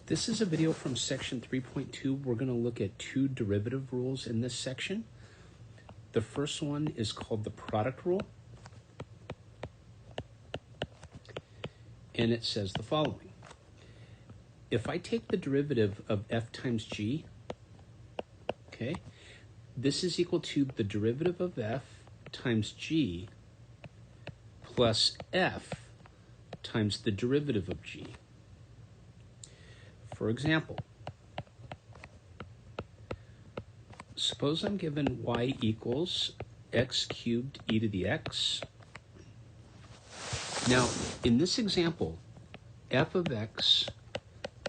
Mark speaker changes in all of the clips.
Speaker 1: This is a video from section 3.2. We're going to look at two derivative rules in this section. The first one is called the product rule. And it says the following. If I take the derivative of f times g, okay, this is equal to the derivative of f times g plus f times the derivative of g. For example, suppose I'm given y equals x cubed e to the x. Now, in this example, f of x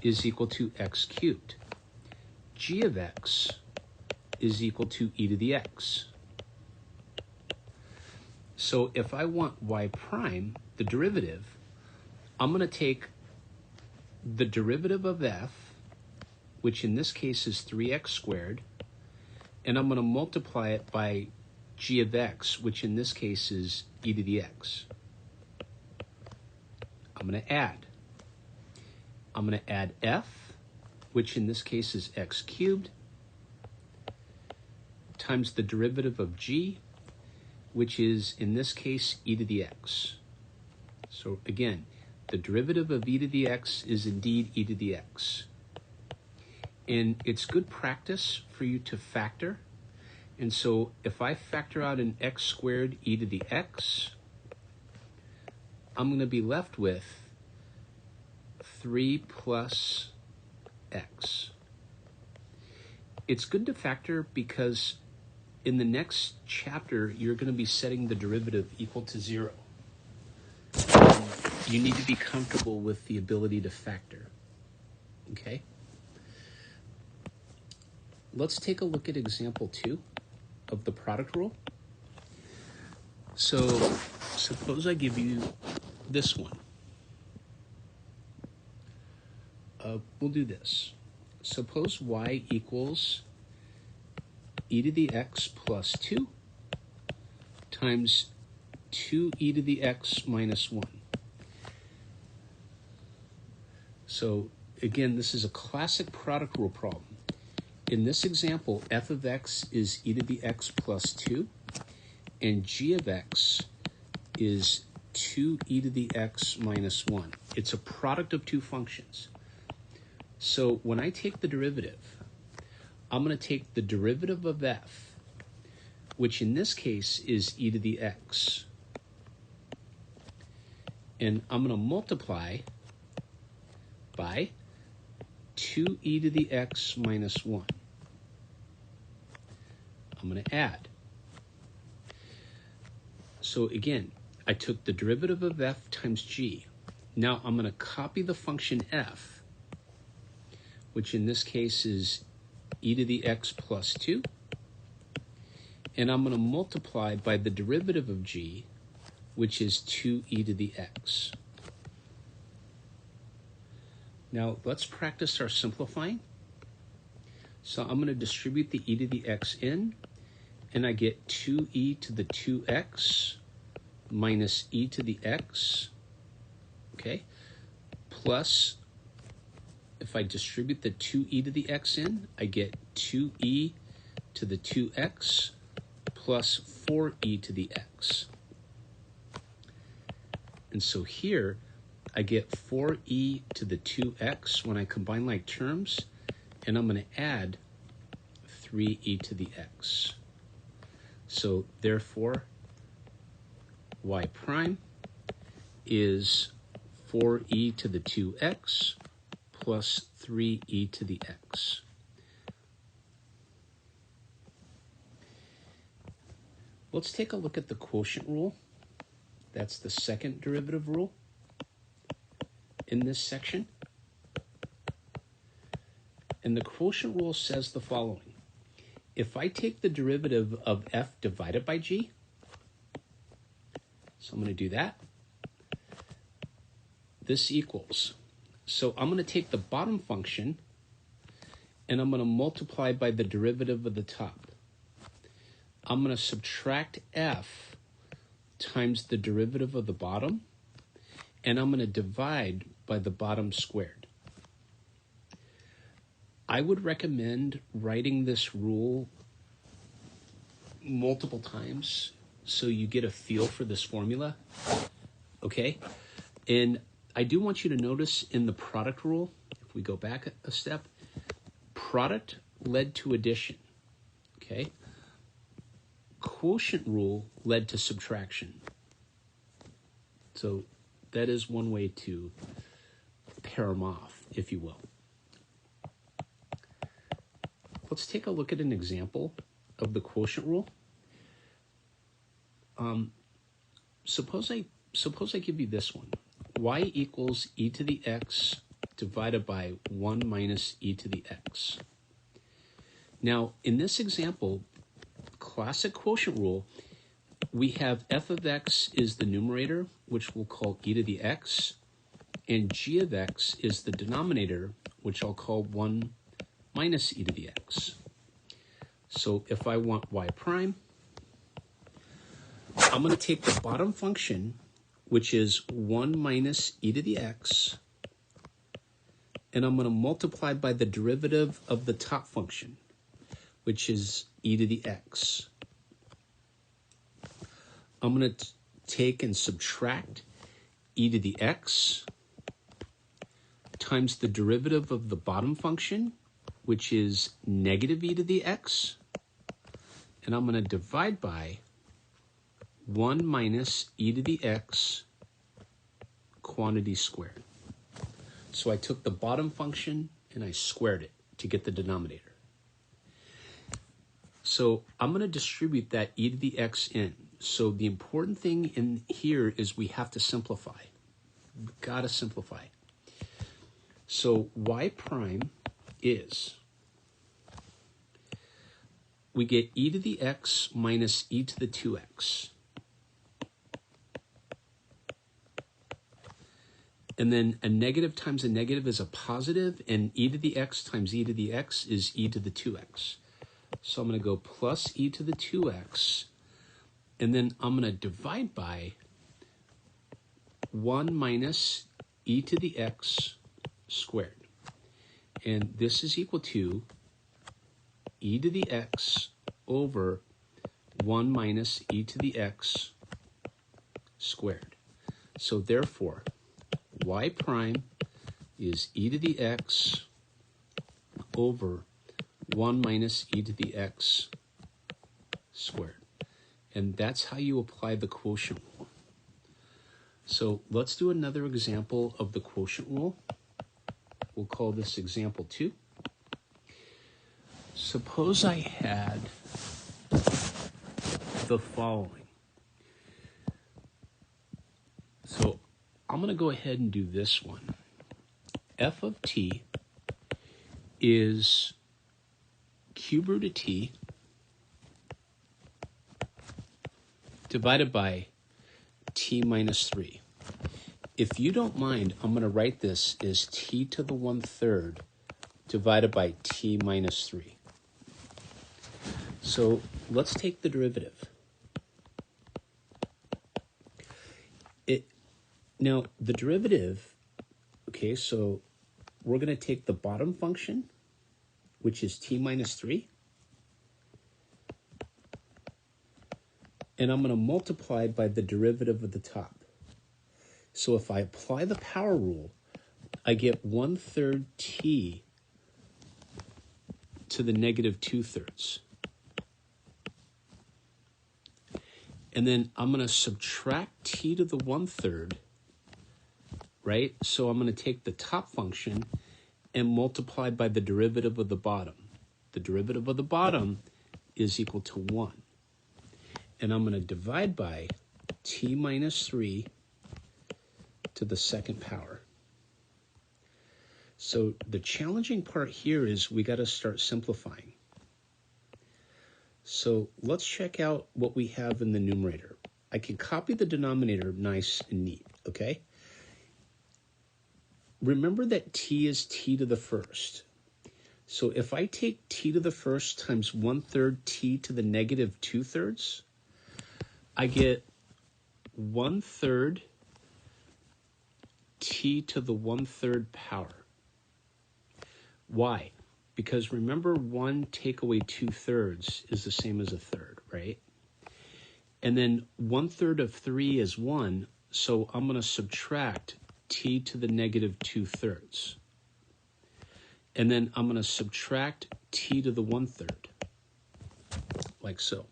Speaker 1: is equal to x cubed. G of x is equal to e to the x. So if I want y prime, the derivative, I'm going to take the derivative of f, which in this case is 3x squared, and I'm going to multiply it by g of x, which in this case is e to the x. I'm going to add. I'm going to add f, which in this case is x cubed, times the derivative of g, which is in this case e to the x. So again, the derivative of e to the x is indeed e to the x. And it's good practice for you to factor. And so if I factor out an x squared e to the x, I'm going to be left with 3 plus x. It's good to factor because in the next chapter, you're going to be setting the derivative equal to 0. You need to be comfortable with the ability to factor, okay? Let's take a look at example 2 of the product rule. So suppose I give you this one. We'll do this. Suppose y equals e to the x plus 2 times 2e to the x minus 1. So again, this is a classic product rule problem. In this example, f of x is e to the x plus 2, and g of x is 2e to the x minus 1. It's a product of two functions. So when I take the derivative, I'm going to take the derivative of f, which in this case is e to the x, and I'm going to multiply by 2e to the x minus 1. I'm going to add. So again, I took the derivative of f times g. Now I'm going to copy the function f, which in this case is e to the x plus 2, and I'm going to multiply by the derivative of g, which is 2e to the x. Now let's practice our simplifying. So I'm going to distribute the e to the x in, and I get 2e to the 2x minus e to the x, okay, plus, if I distribute the 2e to the x in, I get 2e to the 2x plus 4e to the x. And so here, I get 4e to the 2x when I combine like terms, and I'm going to add 3e to the x. So therefore, y prime is 4e to the 2x plus 3e to the x. Let's take a look at the quotient rule. That's the second derivative rule in this section. And the quotient rule says the following. If I take the derivative of f divided by g, so I'm going to do that, this equals, so I'm going to take the bottom function and I'm going to multiply by the derivative of the top. I'm going to subtract f times the derivative of the bottom, and I'm going to divide by the bottom squared. I would recommend writing this rule multiple times so you get a feel for this formula, okay? And I do want you to notice in the product rule, if we go back a step, product led to addition, okay? Quotient rule led to subtraction. So that is one way to pair them off, if you will. Let's take a look at an example of the quotient rule. Suppose I give you this one. Y equals e to the x divided by 1 minus e to the x. Now, in this example, classic quotient rule, we have f of x is the numerator, which we'll call e to the x, and g of x is the denominator, which I'll call 1 minus e to the x. So if I want y prime, I'm going to take the bottom function, which is 1 minus e to the x, and I'm going to multiply by the derivative of the top function, which is e to the x. I'm going to take and subtract e to the x times the derivative of the bottom function, which is negative e to the x, and I'm going to divide by 1 minus e to the x quantity squared. So I took the bottom function and I squared it to get the denominator. So I'm going to distribute that e to the x in. So the important thing in here is we have to simplify. We've got to simplify. So y prime is, we get e to the x minus e to the 2x. And then a negative times a negative is a positive, and e to the x times e to the x is e to the 2x. So I'm going to go plus e to the 2x, and then I'm going to divide by 1 minus e to the x squared. And this is equal to e to the x over 1 minus e to the x squared. So therefore, y prime is e to the x over 1 minus e to the x squared. And that's how you apply the quotient rule. So let's do another example of the quotient rule. We'll call this example 2. Suppose I had the following. So I'm going to go ahead and do this one. F of t is cube root of t divided by t minus 3. If you don't mind, I'm going to write this as t to the 1/3 divided by t minus 3. So let's take the derivative. Now, the derivative, okay, so we're going to take the bottom function, which is t minus 3, and I'm going to multiply by the derivative of the top. So if I apply the power rule, I get 1/3 t to the negative 2/3. And then I'm going to subtract t to the 1/3, right? So I'm going to take the top function and multiply by the derivative of the bottom. The derivative of the bottom is equal to 1. And I'm going to divide by t minus 3 to the second power. So the challenging part here is we got to start simplifying. So let's check out what we have in the numerator. I can copy the denominator nice and neat, okay? Remember that t is t to the first. So if I take t to the first times 1/3 t to the negative 2/3, I get 1/3 t to the 1/3 power. Why? Because remember, 1 take away 2/3 is the same as a third, right? And then 1/3 of 3 is 1, so I'm going to subtract t to the negative 2/3. And then I'm going to subtract t to the 1/3, like so.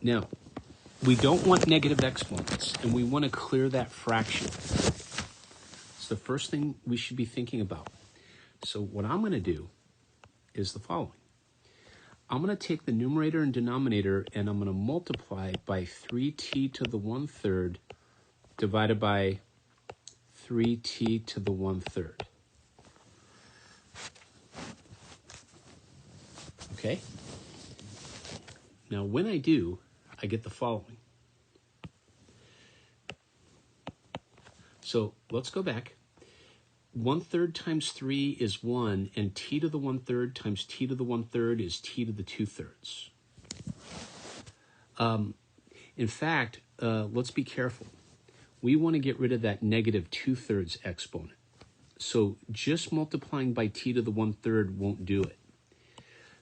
Speaker 1: Now, we don't want negative exponents, and we want to clear that fraction. It's the first thing we should be thinking about. So what I'm going to do is the following. I'm going to take the numerator and denominator, and I'm going to multiply by 3t to the 1/3 divided by 3t to the 1/3. Okay? Now, when I do, I get the following. So let's go back. 1/3 times 3 is 1, and t to the 1/3 times t to the 1/3 is t to the 2/3. In fact, let's be careful. We want to get rid of that negative 2/3 exponent. So just multiplying by t to the 1/3 won't do it.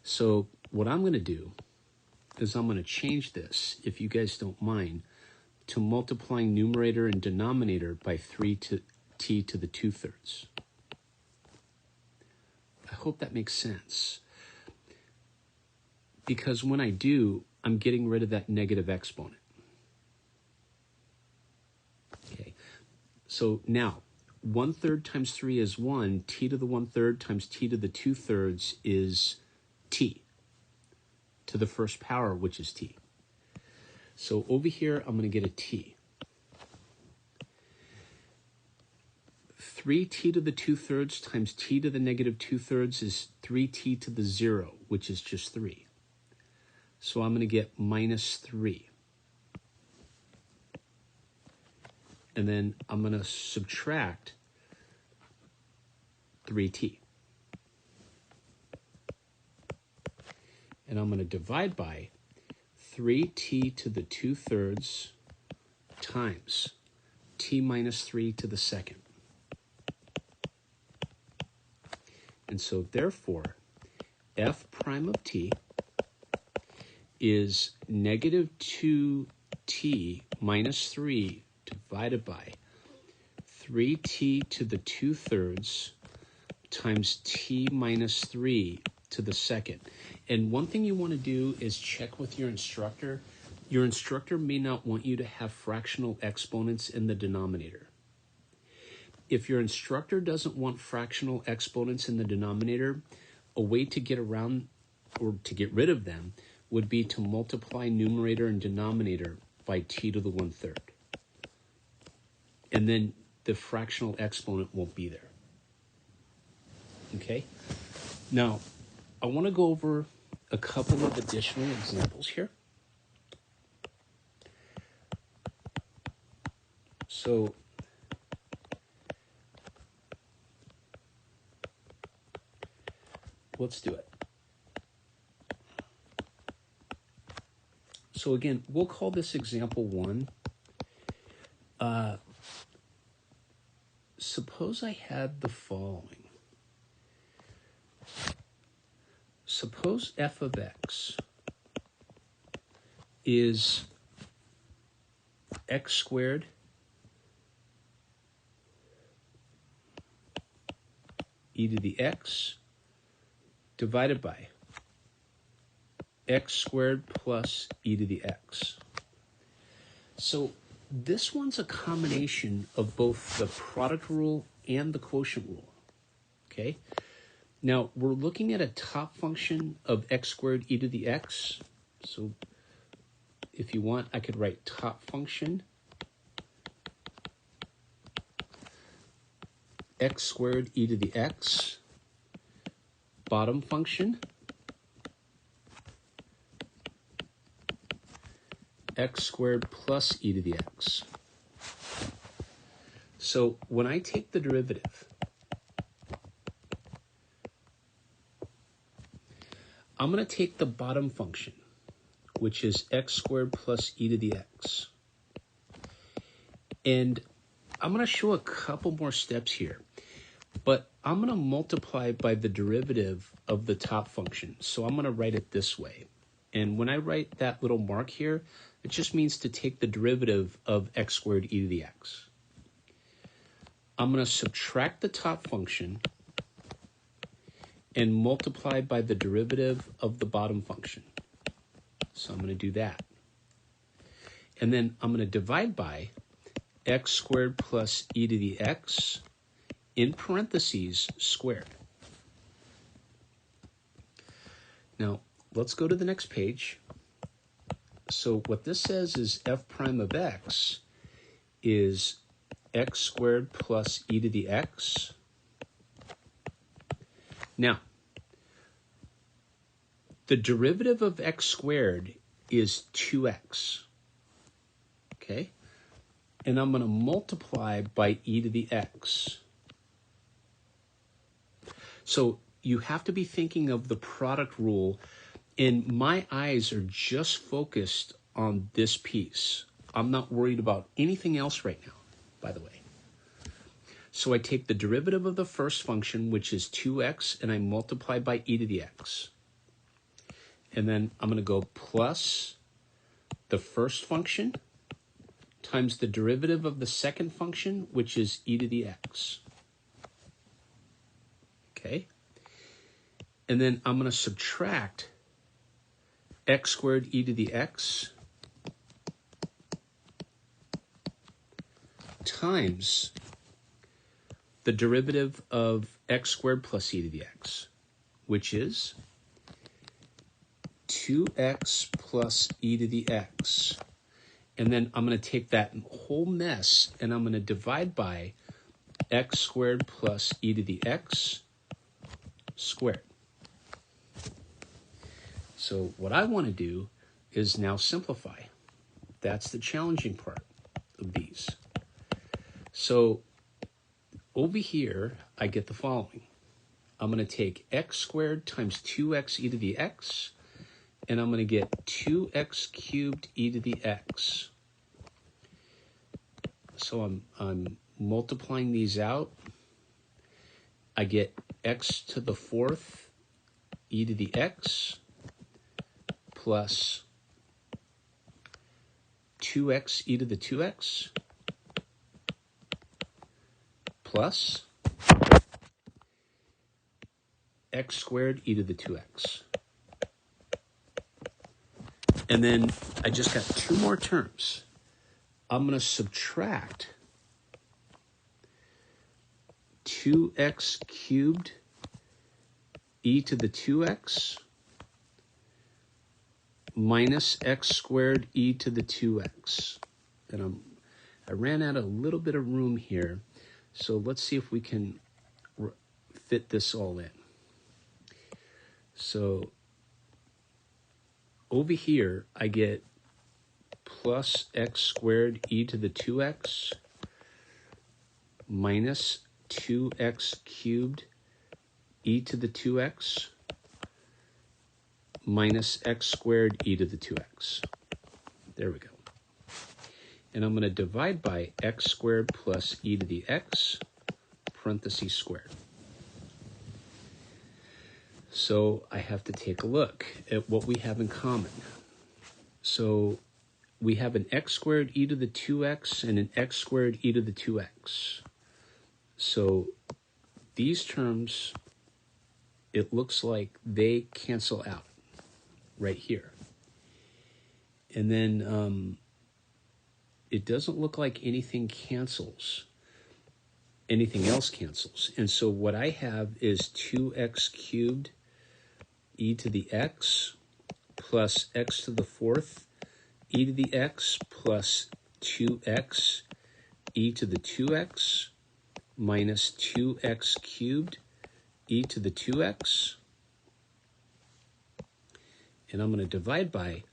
Speaker 1: So what I'm going to do is I'm going to change this, if you guys don't mind, to multiplying numerator and denominator by 3 to t to the 2/3. I hope that makes sense. Because when I do, I'm getting rid of that negative exponent. Okay, so now 1/3 times 3 is 1, t to the 1/3 times t to the 2/3 is t to the first power, which is t. So over here, I'm going to get a t. 3t to the 2/3 times t to the negative 2/3 is 3t to the 0, which is just 3. So I'm going to get minus 3. And then I'm going to subtract 3t. And I'm going to divide by 3t to the 2/3 times t minus 3 to the second. And so therefore, f prime of t is negative 2t minus 3 divided by 3t to the 2/3 times t minus 3 to the second. And one thing you want to do is check with your instructor. Your instructor may not want you to have fractional exponents in the denominator. If your instructor doesn't want fractional exponents in the denominator, a way to get around or to get rid of them would be to multiply numerator and denominator by t to the 1/3. And then the fractional exponent won't be there. Okay? Now, I want to go over a couple of additional examples here. So, let's do it. So again, we'll call this example 1. Suppose I had the following. Suppose f of x is x squared e to the x divided by x squared plus e to the x. So this one's a combination of both the product rule and the quotient rule. Okay? Now, we're looking at a top function of x squared e to the x. So if you want, I could write top function x squared e to the x, bottom function x squared plus e to the x. So when I take the derivative, I'm going to take the bottom function, which is x squared plus e to the x. And I'm going to show a couple more steps here. But I'm going to multiply by the derivative of the top function. So I'm going to write it this way. And when I write that little mark here, it just means to take the derivative of x squared e to the x. I'm going to subtract the top function and multiply by the derivative of the bottom function. So I'm going to do that. And then I'm going to divide by x squared plus e to the x in parentheses squared. Now, let's go to the next page. So what this says is f prime of x is x squared plus e to the x. Now, the derivative of x squared is 2x, okay? And I'm going to multiply by e to the x. So you have to be thinking of the product rule, and my eyes are just focused on this piece. I'm not worried about anything else right now, by the way. So I take the derivative of the first function, which is 2x, and I multiply by e to the x. And then I'm going to go plus the first function times the derivative of the second function, which is e to the x. Okay? And then I'm going to subtract x squared e to the x times the derivative of x squared plus e to the x, which is 2x plus e to the x. And then I'm going to take that whole mess and I'm going to divide by x squared plus e to the x squared. So what I want to do is now simplify. That's the challenging part of these. So over here, I get the following. I'm going to take x squared times 2x e to the x, and I'm going to get 2x cubed e to the x. So I'm multiplying these out. I get x to the fourth e to the x plus 2x e to the 2x plus x squared e to the 2x. And then I just got two more terms. I'm going to subtract 2x cubed e to the 2x minus x squared e to the 2x. And I ran out a little bit of room here, so let's see if we can fit this all in. So over here, I get plus x squared e to the 2x minus 2x cubed e to the 2x minus x squared e to the 2x. There we go. And I'm going to divide by x squared plus e to the x, parentheses squared. So I have to take a look at what we have in common. So we have an x squared e to the 2x and an x squared e to the 2x. So these terms, it looks like they cancel out right here. And then it doesn't look like anything else cancels. And so what I have is 2x cubed e to the x plus x to the fourth e to the x plus 2x e to the 2x minus 2x cubed e to the 2x. And I'm going to divide by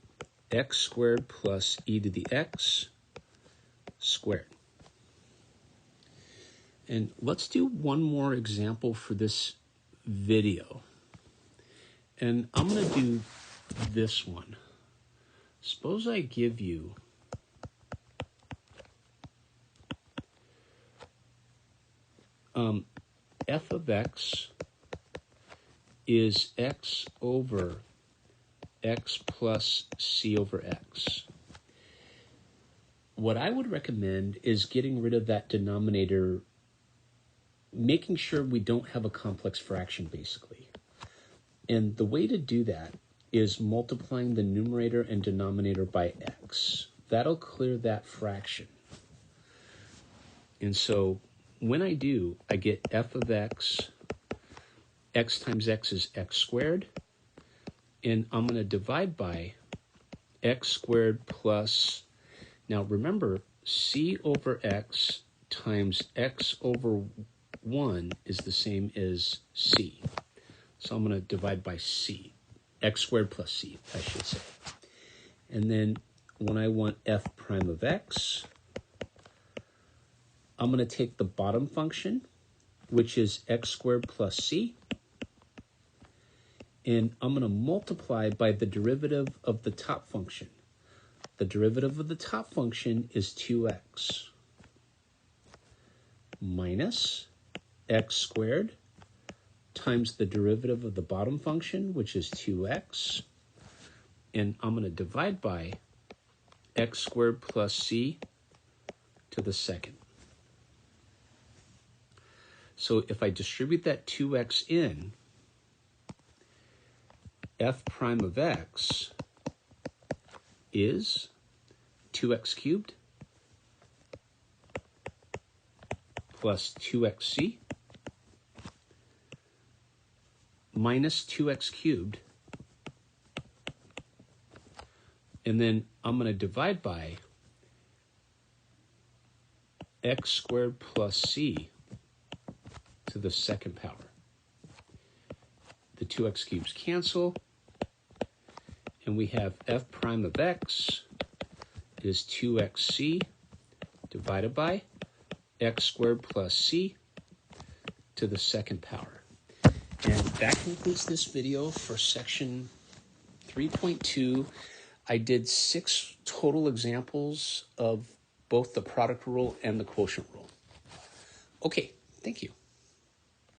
Speaker 1: x squared plus e to the x squared. And let's do one more example for this video. And I'm going to do this one. Suppose I give you f of x is x over x plus c over x. What I would recommend is getting rid of that denominator, making sure we don't have a complex fraction, basically. And the way to do that is multiplying the numerator and denominator by x. That'll clear that fraction. And so when I do, I get f of x times x is x squared, and I'm going to divide by x squared plus, now remember, c over x times x over 1 is the same as c. So I'm going to divide by c, x squared plus c, I should say. And then when I want f prime of x, I'm going to take the bottom function, which is x squared plus c, and I'm going to multiply by the derivative of the top function. The derivative of the top function is 2x minus x squared times the derivative of the bottom function, which is 2x, and I'm going to divide by x squared plus c to the second. So if I distribute that 2x in, f prime of x is 2x cubed plus 2xc minus 2x cubed, and then I'm going to divide by x squared plus c to the second power. The 2x cubes cancel, and we have f prime of x is 2xc divided by x squared plus c to the second power. And that concludes this video for section 3.2. I did 6 total examples of both the product rule and the quotient rule. Okay, thank you.